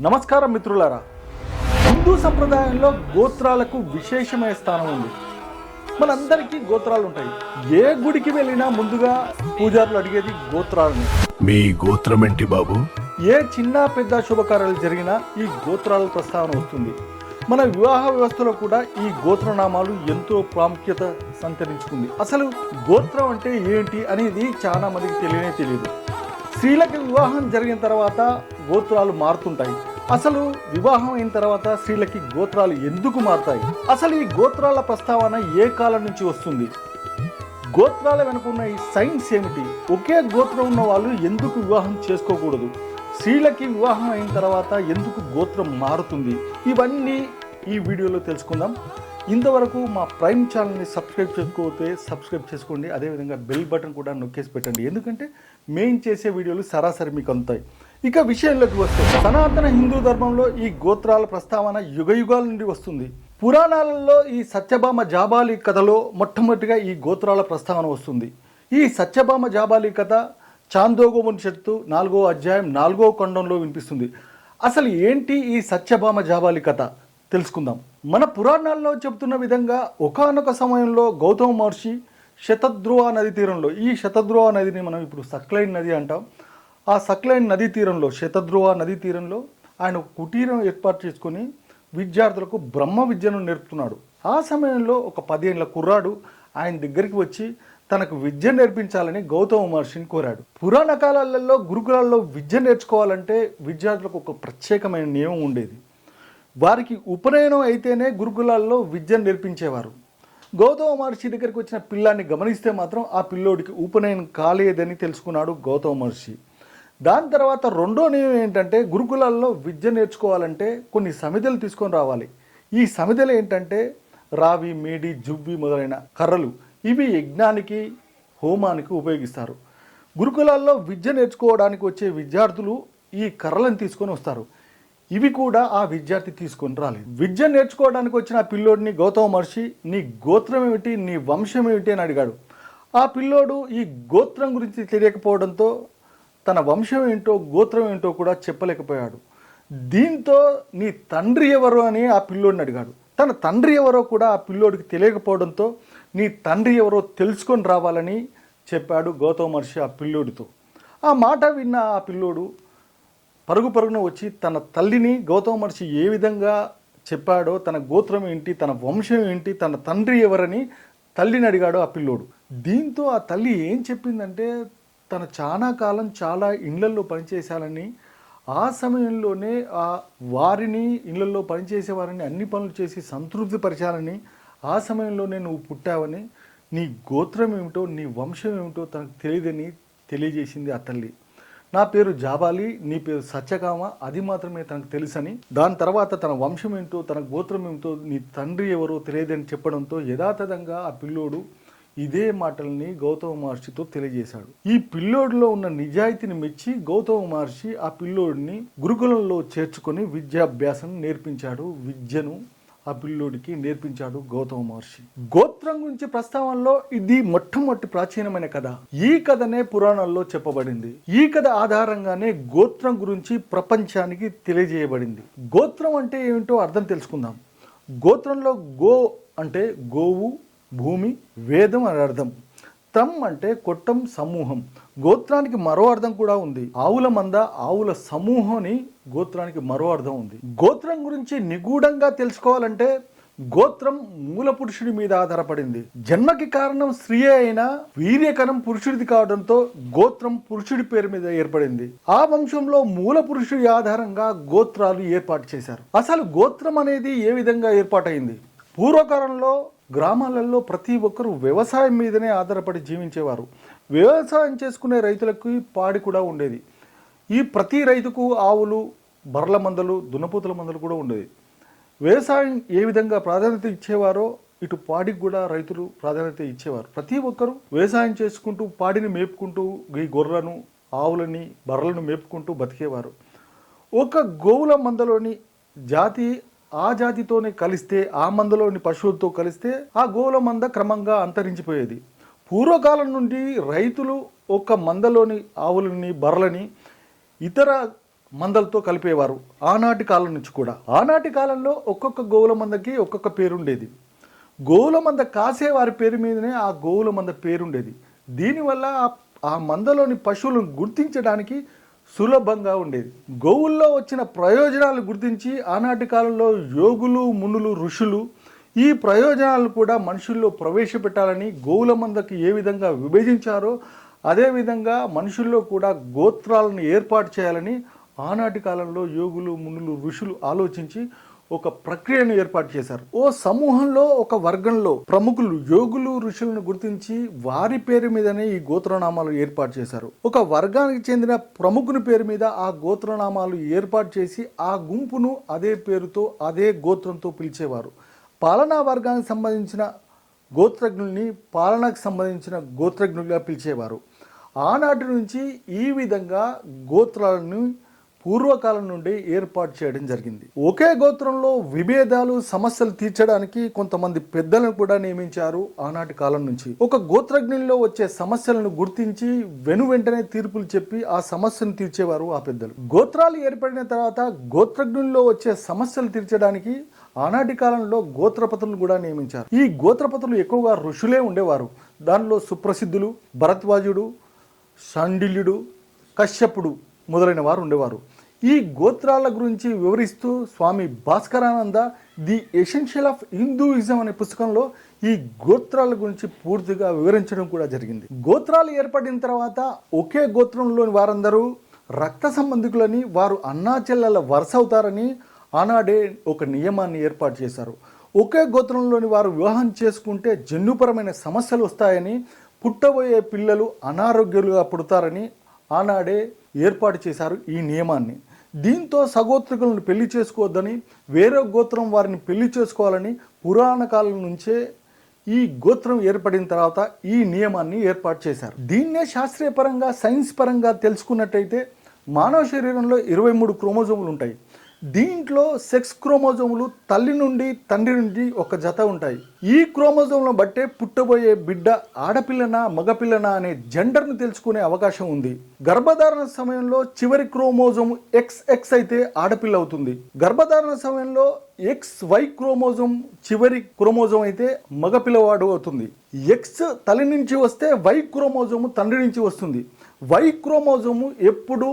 నమస్కారం మిత్రులారా. హిందూ సంప్రదాయంలో గోత్రాలకు విశేషమైన స్థానం ఉంది. మనందరికీ గోత్రాలు ఉంటాయి. ఏ గుడికి వెళ్ళినా ముందుగా పూజారులు అడిగేది గోత్రాలని. మీ గోత్రం ఏంటి బాబు? ఏ చిన్న పెద్ద శుభకార్యాలు జరిగినా ఈ గోత్రాల ప్రస్తావన వస్తుంది. మన వివాహ వ్యవస్థలో కూడా ఈ గోత్రనామాలు ఎంతో ప్రాముఖ్యత సంతరించుకుంది. అసలు గోత్రం అంటే ఏంటి అనేది చాలా మందికి తెలియదు. స్త్రీలకు వివాహం జరిగిన తర్వాత గోత్రాలు మారుతుంటాయి. అసలు వివాహం అయిన తర్వాత స్త్రీలకి గోత్రాలు ఎందుకు మారుతాయి? అసలు ఈ గోత్రాల ప్రస్తావన ఏ కాలం నుంచి వస్తుంది? గోత్రాల వెనుకున్న ఈ సైన్స్ ఏమిటి? ఒకే గోత్రం ఉన్న వాళ్ళు ఎందుకు వివాహం చేసుకోకూడదు? స్త్రీలకి వివాహం అయిన తర్వాత ఎందుకు గోత్రం మారుతుంది? ఇవన్నీ ఈ వీడియోలో తెలుసుకుందాం. ఇంతవరకు మా ప్రైమ్ ఛానల్ని సబ్స్క్రైబ్ చేసుకోకపోతే సబ్స్క్రైబ్ చేసుకోండి. అదేవిధంగా బెల్ బటన్ కూడా నొక్కేసి పెట్టండి. ఎందుకంటే మేము చేసే వీడియోలు సరాసరి మీకు అందుతాయి. ఇక విషయంలోకి వస్తే, సనాతన హిందూ ధర్మంలో ఈ గోత్రాల ప్రస్తావన యుగయుగాల నుండి వస్తుంది. పురాణాలలో ఈ సత్యభామ జాబాలి కథలో మొట్టమొదటిగా ఈ గోత్రాల ప్రస్తావన వస్తుంది. ఈ సత్యభామ జాబాలి కథ చాందోగ్యోపనిషత్తు 4వ అధ్యాయం 4వ ఖండంలో వినిపిస్తుంది. అసలు ఏంటి ఈ సత్యభామ జాబాలి కథ తెలుసుకుందాం. మన పురాణాల్లో చెబుతున్న విధంగా ఒకానొక సమయంలో గౌతమ మహర్షి శతద్రువ నది తీరంలో, ఈ శతద్రువ నదిని మనం ఇప్పుడు సక్లైన్ నది అంటాం, ఆ సక్లైన్ నదీ తీరంలో, శతద్రువ నదీ తీరంలో ఆయన కుటీరం ఏర్పాటు చేసుకొని విద్యార్థులకు బ్రహ్మ విద్యను నేర్పుతున్నాడు. ఆ సమయంలో ఒక 10 ఏళ్ల కుర్రాడు ఆయన దగ్గరికి వచ్చి తనకు విద్య నేర్పించాలని గౌతమ మహర్షిని కోరాడు. పురాణ కాలాలలో గురుకులాల్లో విద్య నేర్చుకోవాలంటే విద్యార్థులకు ఒక ప్రత్యేకమైన నియమం ఉండేది. వారికి ఉపనయనం అయితేనే గురుకులాల్లో విద్యను నేర్పించేవారు. గౌతమ మహర్షి దగ్గరికి వచ్చిన పిల్లాన్ని గమనిస్తే మాత్రం ఆ పిల్లోడికి ఉపనయనం కాలేదని తెలుసుకున్నాడు గౌతమ మహర్షి. దాని తర్వాత రెండో నియమం ఏంటంటే, గురుకులాల్లో విద్య నేర్చుకోవాలంటే కొన్ని సమిధలు తీసుకొని రావాలి. ఈ సమిధలు ఏంటంటే రావి, మేడి, జువ్వి మొదలైన కర్రలు. ఇవి యజ్ఞానికి, హోమానికి ఉపయోగిస్తారు. గురుకులాల్లో విద్య నేర్చుకోవడానికి వచ్చే విద్యార్థులు ఈ కర్రలను తీసుకొని వస్తారు. ఇవి కూడా ఆ విద్యార్థి తీసుకొని రాలేదు. విద్య నేర్చుకోవడానికి వచ్చిన ఆ పిల్లోడిని గౌతమ మహర్షి, నీ గోత్రం ఏమిటి, నీ వంశం ఏమిటి అని అడిగాడు. ఆ పిల్లోడు ఈ గోత్రం గురించి తెలియకపోవడంతో తన వంశం ఏంటో గోత్రం ఏంటో కూడా చెప్పలేకపోయాడు. దీంతో నీ తండ్రి ఎవరు అని ఆ పిల్లోడిని అడిగాడు. తన తండ్రి ఎవరో కూడా ఆ పిల్లోడికి తెలియకపోవడంతో నీ తండ్రి ఎవరో తెలుసుకొని రావాలని చెప్పాడు గౌతమ మహర్షి ఆ పిల్లోడితో. ఆ మాట విన్న ఆ పిల్లోడు పరుగున వచ్చి తన తల్లిని గౌతమ మహర్షి ఏ విధంగా చెప్పాడో, తన గోత్రం ఏంటి, తన వంశం ఏంటి, తన తండ్రి ఎవరని తల్లిని అడిగాడు ఆ పిల్లోడు. దీంతో ఆ తల్లి ఏం చెప్పిందంటే, తన చాలా కాలం చాలా ఇళ్లల్లో పనిచేశాలని, ఆ సమయంలోనే వారిని ఇళ్లలో పనిచేసే వారిని అన్ని పనులు చేసి సంతృప్తి పరచాలని, ఆ సమయంలోనే నువ్వు పుట్టావని, నీ గోత్రం ఏమిటో నీ వంశం ఏమిటో తనకు తెలియదని తెలియజేసింది ఆ తల్లి. నా పేరు జాబాలి, నీ పేరు సత్యకామ, అది మాత్రమే తనకు తెలుసని, దాని తర్వాత తన వంశం ఏంటో తన గోత్రం ఏమిటో నీ తండ్రి ఎవరో తెలియదని చెప్పడంతో యథాతథంగా ఆ పిల్లోడు ఇదే మాటల్ని గౌతమ మహర్షితో తెలియజేశాడు. ఈ పిల్లోడిలో ఉన్న నిజాయితీని మెచ్చి గౌతమ మహర్షి ఆ పిల్లోడిని గురుకులంలో చేర్చుకొని విద్యాభ్యాసం నేర్పించాడు. విద్యను ఆ పిల్లోడికి నేర్పించాడు గౌతమ మహర్షి. గోత్రం గురించి ప్రస్తావనలో ఇది మొట్టమొదటి ప్రాచీనమైన కథ. ఈ కథనే పురాణాల్లో చెప్పబడింది. ఈ కథ ఆధారంగానే గోత్రం గురించి ప్రపంచానికి తెలియజేయబడింది. గోత్రం అంటే ఏమిటో అర్థం తెలుసుకుందాం. గోత్రంలో గో అంటే గోవు, భూమి, వేదం అని అర్థం. త్రం అంటే కొట్టం, సమూహం. గోత్రానికి మరో అర్థం కూడా ఉంది. ఆవుల మంద, ఆవుల సమూహం అని గోత్రానికి మరో అర్థం ఉంది. గోత్రం గురించి నిగూఢంగా తెలుసుకోవాలంటే గోత్రం మూల పురుషుడి మీద ఆధారపడింది. జన్మకి కారణం స్త్రీ అయినా వీర్యకరం పురుషుడిది కావడంతో గోత్రం పురుషుడి పేరు మీద ఏర్పడింది. ఆ వంశంలో మూల పురుషుడి ఆధారంగా గోత్రాలు ఏర్పాటు చేశారు. అసలు గోత్రం అనేది ఏ విధంగా ఏర్పాటైంది? పూర్వకాలంలో గ్రామాలలో ప్రతి ఒక్కరూ వ్యవసాయం మీదనే ఆధారపడి జీవించేవారు. వ్యవసాయం చేసుకునే రైతులకు పాడి కూడా ఉండేది. ఈ ప్రతి రైతుకు ఆవులు, బర్ల మందలు, దున్నపోతుల మందలు కూడా ఉండేది. వ్యవసాయం ఏ విధంగా ప్రాధాన్యత ఇచ్చేవారో ఇటు పాడికి కూడా రైతులు ప్రాధాన్యత ఇచ్చేవారు. ప్రతి ఒక్కరూ వ్యవసాయం చేసుకుంటూ పాడిని మేపుకుంటూ ఈ గొర్రెలను, ఆవులని, బర్రెలను మేపుకుంటూ బతికేవారు. ఒక గోవుల మందలోని జాతి ఆ జాతితోనే కలిస్తే, ఆ మందలోని పశువులతో కలిస్తే ఆ గోవుల మంద క్రమంగా అంతరించిపోయేది. పూర్వకాలం నుండి రైతులు ఒక మందలోని ఆవులని, బర్రెలని ఇతర మందలతో కలిపేవారు ఆనాటి కాలం నుంచి కూడా. ఆనాటి కాలంలో ఒక్కొక్క గోవుల మందకి ఒక్కొక్క పేరుండేది. గోవుల మంద కాసే వారి పేరు మీదనే ఆ గోవుల మంద పేరుండేది. దీనివల్ల ఆ మందలోని పశువులను గుర్తించడానికి సులభంగా ఉండేది. గోవుల్లో వచ్చిన ప్రయోజనాలు గుర్తించి ఆనాటి కాలంలో యోగులు, మునులు, ఋషులు ఈ ప్రయోజనాలు కూడా మనుషుల్లో ప్రవేశపెట్టాలని గోవుల మందకి ఏ విధంగా విభజించారో అదేవిధంగా మనుషుల్లో కూడా గోత్రాలను ఏర్పాటు చేయాలని ఆనాటి కాలంలో యోగులు, మునులు, ఋషులు ఆలోచించి ఒక ప్రక్రియను ఏర్పాటు చేశారు. ఓ సమూహంలో ఒక వర్గంలో ప్రముఖులు యోగులు, ఋషులను గుర్తించి వారి పేరు మీదనే ఈ గోత్రనామాలు ఏర్పాటు చేశారు. ఒక వర్గానికి చెందిన ప్రముఖుని పేరు మీద ఆ గోత్రనామాలు ఏర్పాటు చేసి ఆ గుంపును అదే పేరుతో అదే గోత్రంతో పిలిచేవారు. పాలనా వర్గానికి సంబంధించిన గోత్రజ్ఞుల్ని పాలనకు సంబంధించిన గోత్రజ్ఞులుగా పిలిచేవారు. ఆనాటి నుంచి ఈ విధంగా గోత్రాలను పూర్వకాలం నుండి ఏర్పాటు చేయడం జరిగింది. ఒకే గోత్రంలో విభేదాలు, సమస్యలు తీర్చడానికి కొంతమంది పెద్దలను కూడా నియమించారు ఆనాటి కాలం నుంచి. ఒక గోత్రజ్ఞుల్లో వచ్చే సమస్యలను గుర్తించి వెంటనే తీర్పులు చెప్పి ఆ సమస్యను తీర్చేవారు ఆ పెద్దలు. గోత్రాలు ఏర్పడిన తర్వాత గోత్రజ్ఞుల్లో వచ్చే సమస్యలు తీర్చడానికి ఆనాటి కాలంలో గోత్రపతులను కూడా నియమించారు. ఈ గోత్రపతులు ఎక్కువగా ఋషులే ఉండేవారు. దానిలో సుప్రసిద్ధులు భరద్వాజుడు, శాండిల్యుడు, కశ్యపుడు మొదలైన వారు ఉండేవారు. ఈ గోత్రాల గురించి వివరిస్తూ స్వామి భాస్కరానంద ది ఎసెన్షియల్ ఆఫ్ హిందూయిజం అనే పుస్తకంలో ఈ గోత్రాల గురించి పూర్తిగా వివరించడం కూడా జరిగింది. గోత్రాలు ఏర్పడిన తర్వాత ఒకే గోత్రంలోని వారందరూ రక్త సంబంధికులని, వారు అన్నా చెల్లెల వరుస అవుతారని ఆనాడే ఒక నియమాన్ని ఏర్పాటు చేశారు. ఒకే గోత్రంలోని వారు వివాహం చేసుకుంటే జన్యుపరమైన సమస్యలు వస్తాయని, పుట్టబోయే పిల్లలు అనారోగ్యాలుగా పుడతారని ఆనాడే ఏర్పాటు చేశారు ఈ నియమాన్ని. దీంతో సగోత్రికులను పెళ్లి చేసుకోవద్దని, వేరే గోత్రం వారిని పెళ్లి చేసుకోవాలని పురాణ కాలం నుంచే ఈ గోత్రం ఏర్పడిన తర్వాత ఈ నియమాన్ని ఏర్పాటు చేశారు. దీన్నే శాస్త్రీయ పరంగా, సైన్స్ పరంగా తెలుసుకున్నట్టయితే మానవ శరీరంలో 23 క్రోమోజోములు ఉంటాయి. దీంట్లో సెక్స్ క్రోమోజోములు తల్లి నుండి తండ్రి నుండి ఒక జత ఉంటాయి. ఈ క్రోమోజోములను బట్టే పుట్టబోయే బిడ్డ ఆడపిల్లనా మగపిల్లనా అనే జెండర్ను తెలుసుకునే అవకాశం ఉంది. గర్భధారణ సమయంలో చివరి క్రోమోజోము XX అయితే ఆడపిల్ల అవుతుంది. గర్భధారణ సమయంలో XY క్రోమోజోమ్ చివరి క్రోమోజోమ్ అయితే మగపిల్లవాడు అవుతుంది. X తల్లి నుంచి వస్తే Y క్రోమోజోము తండ్రి నుంచి వస్తుంది. Y క్రోమోజోము ఎప్పుడు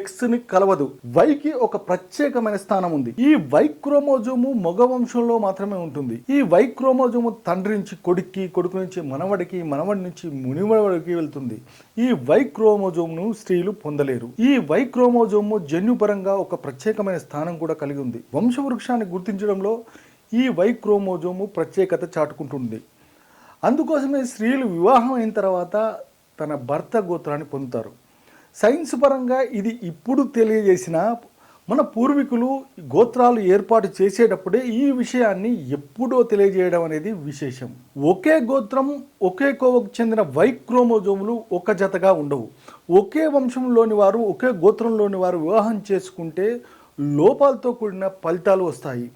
Xని కలవదు. Yకి ఒక ప్రత్యేకమైన స్థానం ఉంది. ఈ Y క్రోమోజోము మగ వంశంలో మాత్రమే ఉంటుంది. ఈ Y క్రోమోజోము తండ్రి నుంచి కొడుక్కి, కొడుకు నుంచి మనవడికి, మనవడి నుంచి మునివడికి వెళ్తుంది. ఈ Y క్రోమోజోమును స్త్రీలు పొందలేరు. ఈ Y క్రోమోజోము జన్యుపరంగా ఒక ప్రత్యేకమైన స్థానం కూడా కలిగి ఉంది. వంశవృక్షాన్ని గుర్తించడంలో ఈ Y క్రోమోజోము ప్రత్యేకత చాటుకుంటుంది. అందుకోసమే స్త్రీలు వివాహం అయిన తర్వాత తన భర్త గోత్రాన్ని పొందుతారు. సైన్స్ పరంగా ఇది ఇప్పుడు తెలియజేసిన మన పూర్వీకులు గోత్రాలు ఏర్పాటు చేసేటప్పుడే ఈ విషయాన్ని ఎప్పుడో తెలియజేయడం అనేది విశేషం. ఒకే గోత్రం, ఒకే కోవకు చెందిన Y క్రోమోజోములు ఒక జతగా ఉండవు. ఒకే వంశంలోని వారు, ఒకే గోత్రంలోని వారు వివాహం చేసుకుంటే లోపాలతో కూడిన ఫలితాలు వస్తాయి.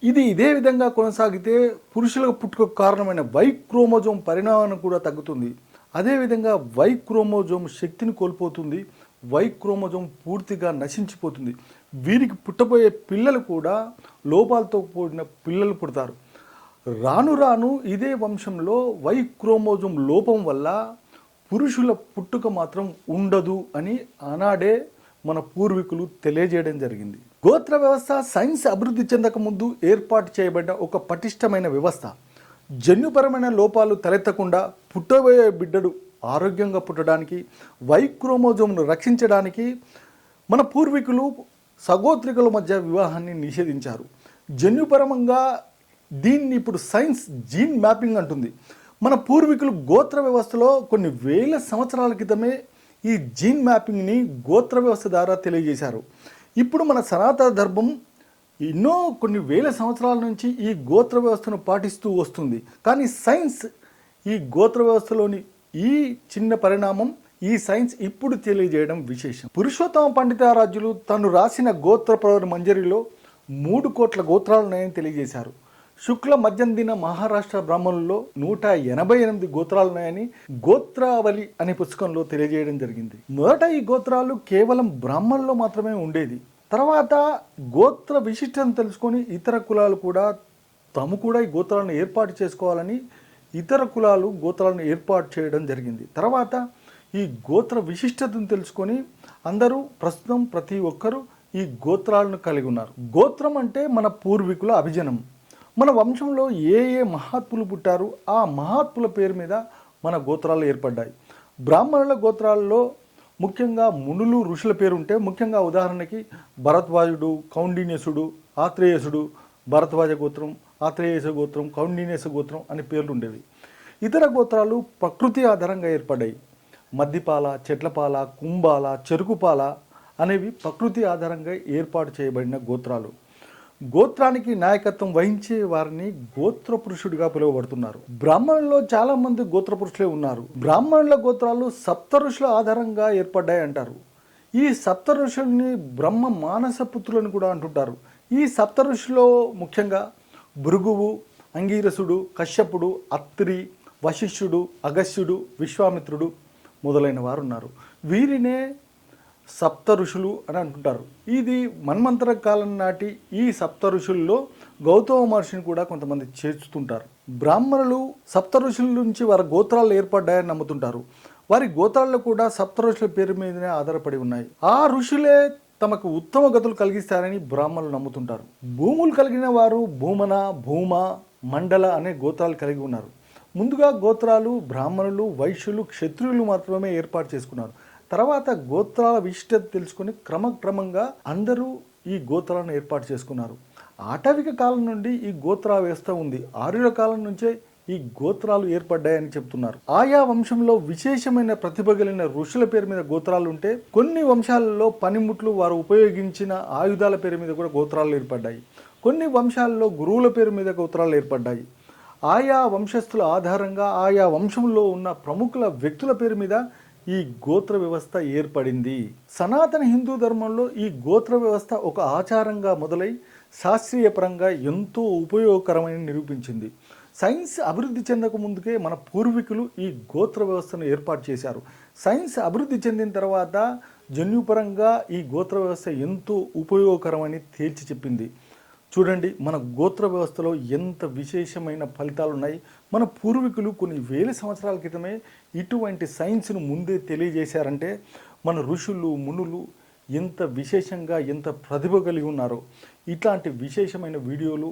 ఇది ఇదే విధంగా కొనసాగితే పురుషులకు పుట్టుకకు కారణమైన Y క్రోమోజోమ్ పరిణామం కూడా తగ్గుతుంది. అదేవిధంగా Y క్రోమోజోమ్ శక్తిని కోల్పోతుంది. Y క్రోమోజోమ్ పూర్తిగా నశించిపోతుంది. వీరికి పుట్టబోయే పిల్లలు కూడా లోపాలతో కూడిన పిల్లలు పుడతారు. రాను రాను ఇదే వంశంలో Y క్రోమోజోమ్ లోపం వల్ల పురుషుల పుట్టుక మాత్రం ఉండదు అని ఆనాడే మన పూర్వీకులు తెలియజేయడం జరిగింది. గోత్ర వ్యవస్థ సైన్స్ అభివృద్ధి చెందక ముందు ఏర్పాటు చేయబడ్డ ఒక పటిష్టమైన వ్యవస్థ. జన్యుపరమైన లోపాలు తలెత్తకుండా పుట్టబోయే బిడ్డడు ఆరోగ్యంగా పుట్టడానికి, Y క్రోమోజోమ్ను రక్షించడానికి మన పూర్వీకులు సగోత్రికుల మధ్య వివాహాన్ని నిషేధించారు. జన్యుపరంగా దీన్ని ఇప్పుడు సైన్స్ జీన్ మ్యాపింగ్ అంటుంది. మన పూర్వీకులు గోత్ర వ్యవస్థలో కొన్ని వేల సంవత్సరాల క్రితమే ఈ జీన్ మ్యాపింగ్ని గోత్ర వ్యవస్థ ద్వారా తెలియజేశారు. ఇప్పుడు మన సనాతన ధర్మం కొన్ని వేల సంవత్సరాల నుంచి ఈ గోత్ర వ్యవస్థను పాటిస్తూ వస్తుంది. కానీ సైన్స్ ఈ గోత్ర వ్యవస్థలోని ఈ చిన్న పరిణామం ఈ సైన్స్ ఇప్పుడు తెలియజేయడం విశేషం. పురుషోత్తమ పండితారాజ్యులు తను రాసిన గోత్ర ప్రవర మంజరిలో 3 కోట్ల గోత్రాలున్నాయని తెలియజేశారు. శుక్ల మధ్యందిన మహారాష్ట్ర బ్రాహ్మణుల్లో 188 గోత్రాలు ఉన్నాయని గోత్రావళి అనే పుస్తకంలో తెలియజేయడం జరిగింది. మొదట ఈ గోత్రాలు కేవలం బ్రాహ్మణుల్లో మాత్రమే ఉండేది. తర్వాత గోత్ర విశిష్టతను తెలుసుకొని ఇతర కులాలు కూడా తాము కూడా ఈ గోత్రాలను ఏర్పాటు చేసుకోవాలని ఇతర కులాలు గోత్రాలను ఏర్పాటు చేయడం జరిగింది. తర్వాత ఈ గోత్ర విశిష్టతను తెలుసుకొని అందరూ ప్రస్తుతం ప్రతి ఒక్కరూ ఈ గోత్రాలను కలిగి ఉన్నారు. గోత్రం అంటే మన పూర్వీకుల అభిజనం. మన వంశంలో ఏ మహాత్ములు పుట్టారు ఆ మహాత్ముల పేరు మీద మన గోత్రాలు ఏర్పడ్డాయి. బ్రాహ్మణుల గోత్రాల్లో ముఖ్యంగా మునులు ఋషుల పేరు ఉంటే, ముఖ్యంగా ఉదాహరణకి భరద్వాజుడు, కౌండిన్యసుడు, ఆత్రేయసుడు, భరద్వాజ గోత్రం, ఆత్రేయస గోత్రం, కౌండిన్యస గోత్రం అనే పేర్లు ఉండేవి. ఇతర గోత్రాలు ప్రకృతి ఆధారంగా ఏర్పడ్డాయి. మద్దిపాల, చెట్లపాల, కుంబాల, చెరుకుపాల అనేవి ప్రకృతి ఆధారంగా ఏర్పాటు చేయబడిన గోత్రాలు. గోత్రానికి నాయకత్వం వహించే వారిని గోత్ర పురుషుడిగా పిలువబడుతున్నారు. బ్రాహ్మణుల్లో చాలా మంది గోత్ర పురుషులే ఉన్నారు. బ్రాహ్మణుల గోత్రాలు సప్త ఋషుల ఆధారంగా ఏర్పడ్డాయి అంటారు. ఈ సప్త ఋషుల్ని బ్రహ్మ మానస పుత్రులను కూడా అంటుంటారు. ఈ సప్త ఋషులో ముఖ్యంగా భృగువు, అంగీరసుడు, కశ్యపుడు, అత్రి, వశిష్ఠుడు, అగస్త్యుడు, విశ్వామిత్రుడు మొదలైన వారు ఉన్నారు. వీరినే సప్త ఋషులు అని అంటుంటారు. ఇది మన్వంతర కాలం నాటి ఈ సప్త ఋషుల్లో గౌతమ మహర్షిని కూడా కొంతమంది చేర్చుతుంటారు. బ్రాహ్మణులు సప్త ఋషుల నుంచి వారి గోత్రాలు ఏర్పడ్డాయని నమ్ముతుంటారు. వారి గోత్రాల్లో కూడా సప్త ఋషుల పేరు మీదనే ఆధారపడి ఉన్నాయి. ఆ ఋషులే తమకు ఉత్తమ గతులు కలిగిస్తారని బ్రాహ్మణులు నమ్ముతుంటారు. భూములు కలిగిన వారు భూమన, భూమ, మండల అనే గోత్రాలు కలిగి ఉన్నారు. ముందుగా గోత్రాలు బ్రాహ్మణులు, వైశ్యులు, క్షత్రియులు మాత్రమే ఏర్పాటు చేసుకున్నారు. తర్వాత గోత్రాల విశిష్టత తెలుసుకొని క్రమక్రమంగా అందరూ ఈ గోత్రాలను ఏర్పాటు చేసుకున్నారు. ఆటవిక కాలం నుండి ఈ గోత్ర వ్యవస్థ ఉంది. ఆర్యుల కాలం నుంచే ఈ గోత్రాలు ఏర్పడ్డాయని చెప్తున్నారు. ఆయా వంశంలో విశేషమైన ప్రతిభ కలిగిన ఋషుల పేరు మీద గోత్రాలు ఉంటే, కొన్ని వంశాలలో పనిముట్లు వారు ఉపయోగించిన ఆయుధాల పేరు మీద కూడా గోత్రాలు ఏర్పడ్డాయి. కొన్ని వంశాలలో గురువుల పేరు మీద గోత్రాలు ఏర్పడ్డాయి. ఆయా వంశస్థుల ఆధారంగా ఆయా వంశంలో ఉన్న ప్రముఖుల వ్యక్తుల పేరు మీద ఈ గోత్ర వ్యవస్థ ఏర్పడింది. సనాతన హిందూ ధర్మంలో ఈ గోత్ర వ్యవస్థ ఒక ఆచారంగా మొదలై శాస్త్రీయపరంగా ఎంతో ఉపయోగకరమని నిరూపించింది. సైన్స్ అభివృద్ధి చెందక ముందుకే మన పూర్వీకులు ఈ గోత్ర వ్యవస్థను ఏర్పాటు చేశారు. సైన్స్ అభివృద్ధి చెందిన తర్వాత జన్యుపరంగా ఈ గోత్ర వ్యవస్థ ఎంతో ఉపయోగకరమని తేల్చి చెప్పింది. చూడండి, మన గోత్ర వ్యవస్థలో ఎంత విశేషమైన ఫలితాలు ఉన్నాయి. మన పూర్వీకులు కొన్ని వేల సంవత్సరాల క్రితమే ఇటువంటి సైన్స్ను ముందే తెలియజేశారంటే మన ఋషులు, మునులు ఎంత విశేషంగా, ఎంత ప్రతిభ కలిగి ఉన్నారో. ఇట్లాంటి విశేషమైన వీడియోలు,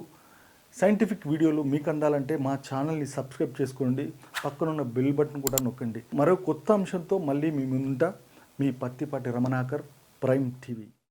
సైంటిఫిక్ వీడియోలు మీకు అందాలంటే మా ఛానల్ని సబ్స్క్రైబ్ చేసుకోండి. పక్కనున్న బెల్ బటన్ కూడా నొక్కండి. మరో కొత్త అంశంతో మళ్ళీ మీ ముందుంటా. మీ పత్తిపాటి రమణాకర్, ప్రైమ్ టీవీ.